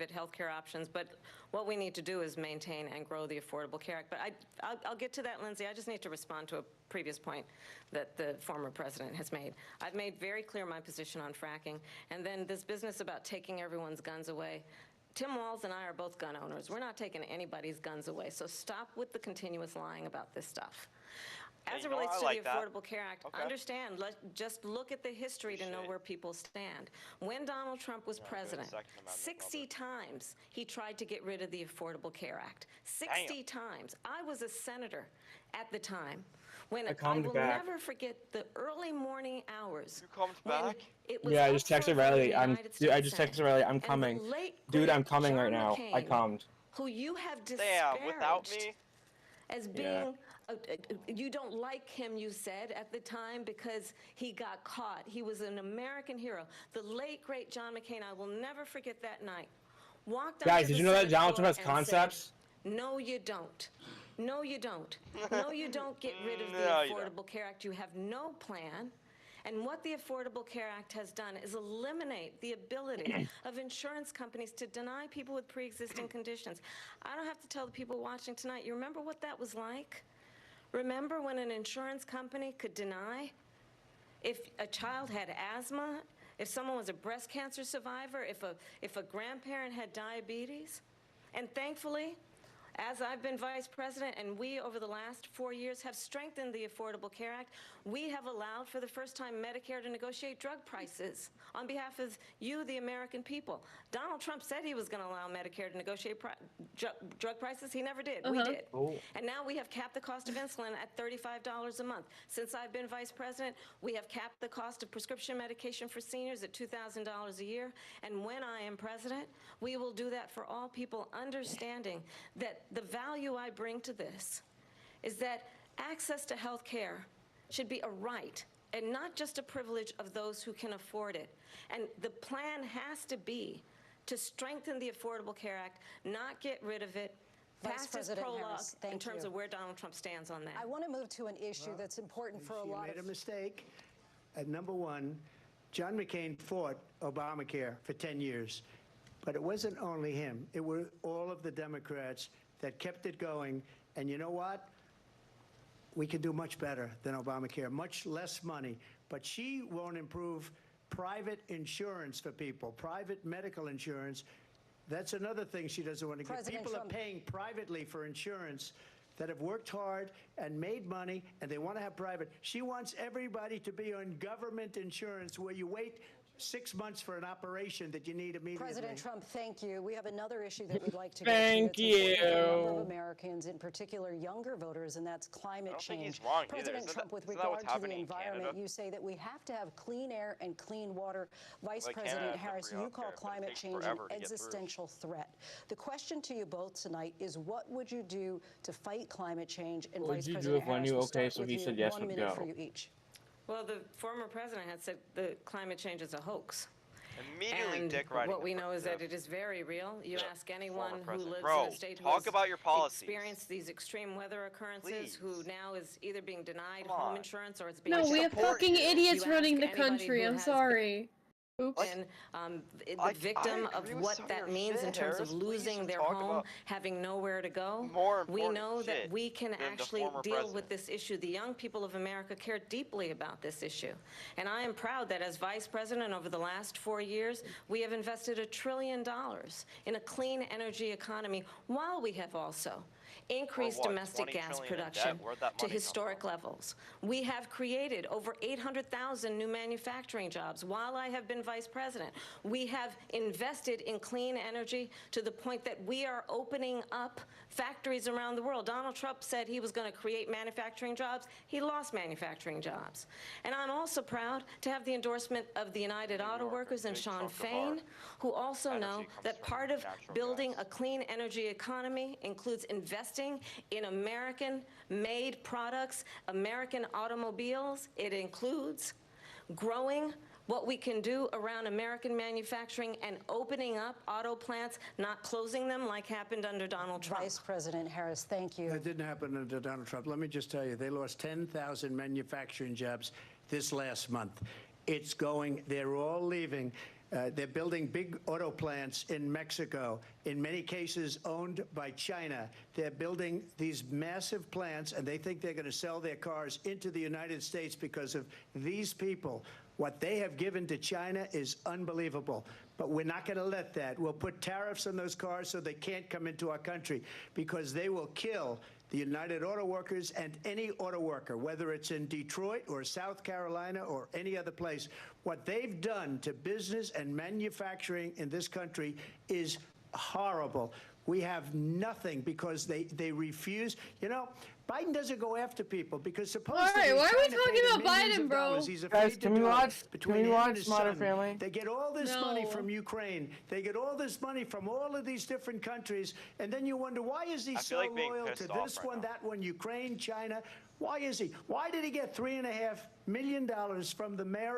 private health care options, but what we need to do is maintain and grow the Affordable Care Act. But I'll get to that, Lindsay. I just need to respond to a previous point that the former president has made. I've made very clear my position on fracking, and then this business about taking everyone's guns away. Tim Walz and I are both gun owners. We're not taking anybody's guns away, so stop with the continuous lying about this stuff. As it relates to the Affordable Care Act, understand, just look at the history to know where people stand. When Donald Trump was president, 60 times he tried to get rid of the Affordable Care Act. 60 times. I was a senator at the time when I will never forget the early morning hours. You calmed back? Yeah, I just texted Riley. I just texted Riley. I'm coming. Dude, I'm coming right now. I calmed. Who you have disparaged without me? as being you don't like him, you said at the time, because he got caught. He was an American hero. The late, great John McCain, I will never forget that night. Walked Guys, did you know that Donald Trump has concepts? Said, no, you don't. No, you don't. No, you don't get rid of the Affordable Care Act. You have no plan. And what the Affordable Care Act has done is eliminate the ability of insurance companies to deny people with pre-existing conditions. I don't have to tell the people watching tonight, you remember what that was like? Remember when an insurance company could deny if a child had asthma, if someone was a breast cancer survivor, if a grandparent had diabetes? And thankfully, as I've been vice president and we over the last 4 years have strengthened the Affordable Care Act, we have allowed for the first time Medicare to negotiate drug prices on behalf of you, the American people. Donald Trump said he was going to allow Medicare to negotiate drug prices. He never did. We did. And now we have capped the cost of insulin at $35 a month. Since I've been vice president, we have capped the cost of prescription medication for seniors at $2,000 a year. And when I am president, we will do that for all people, understanding that the value I bring to this is that access to health care should be a right and not just a privilege of those who can afford it. And the plan has to be to strengthen the Affordable Care Act, not get rid of it, pass this prologue in terms of where Donald Trump stands on that. I want to move to an issue that's important for a lot of... You made a mistake. At number one, John McCain fought Obamacare for 10 years. But it wasn't only him. It were all of the Democrats that kept it going. And you know what? We could do much better than Obamacare, much less money. But she won't improve private insurance for people, private medical insurance. That's another thing she doesn't want to get. People are paying privately for insurance that have worked hard and made money, and they want to have private. She wants everybody to be on government insurance where you wait 6 months for an operation that you need immediately. President Trump, thank you. We have another issue that we'd like to thank you. For a number of Americans, in particular younger voters, and that's climate change. President Trump, with regard to the environment, you say that we have to have clean air and clean water. Vice President Harris, you call climate change an existential threat. The question to you both tonight is, what would you do to fight climate change? And Vice President Harris, okay, so he said yes, 1 minute for you each. Well, the former president had said the climate change is a hoax. Immediately, and Dick Riding. What we know is that it is very real. You ask anyone who lives in a state who has experienced these extreme weather occurrences, who now is either being denied home insurance or it's being... No, we have fucking idiots running the country. I'm sorry. Oops. And the victim of what that means in terms of losing their home, having nowhere to go. We know that we can actually deal with this issue. The young people of America care deeply about this issue. And I am proud that as vice president over the last 4 years, we have invested $1 trillion in a clean energy economy, while we have also increased domestic gas production to historic levels. We have created over 800,000 new manufacturing jobs while I have been vice president. We have invested in clean energy to the point that we are opening up factories around the world. Donald Trump said he was going to create manufacturing jobs. He lost manufacturing jobs. And I'm also proud to have the endorsement of the United Auto Workers and Sean Fain, who also know that part of building a clean energy economy includes investing in American-made products, American automobiles. It includes growing what we can do around American manufacturing and opening up auto plants, not closing them like happened under Donald Trump. Vice President Harris, thank you. That didn't happen under Donald Trump. Let me just tell you, they lost 10,000 manufacturing jobs this last month. It's going, they're all leaving. They're building big auto plants in Mexico, in many cases owned by China. They're building these massive plants, and they think they're going to sell their cars into the United States because of these people. What they have given to China is unbelievable. But we're not going to let that. We'll put tariffs on those cars so they can't come into our country, because they will kill the United Auto Workers and any auto worker, whether it's in Detroit or South Carolina or any other place. What they've done to business and manufacturing in this country is horrible. We have nothing because they refuse. You know, Biden doesn't go after people because supposedly. All right, why are we talking about Biden, bro? Guys, can we watch Modern Family? They get all this money from Ukraine. They get all this money from all of these different countries, and then you wonder, why is he so loyal to this one, that one, Ukraine, China? Why is he? Why did he get $3.5 million from the mayor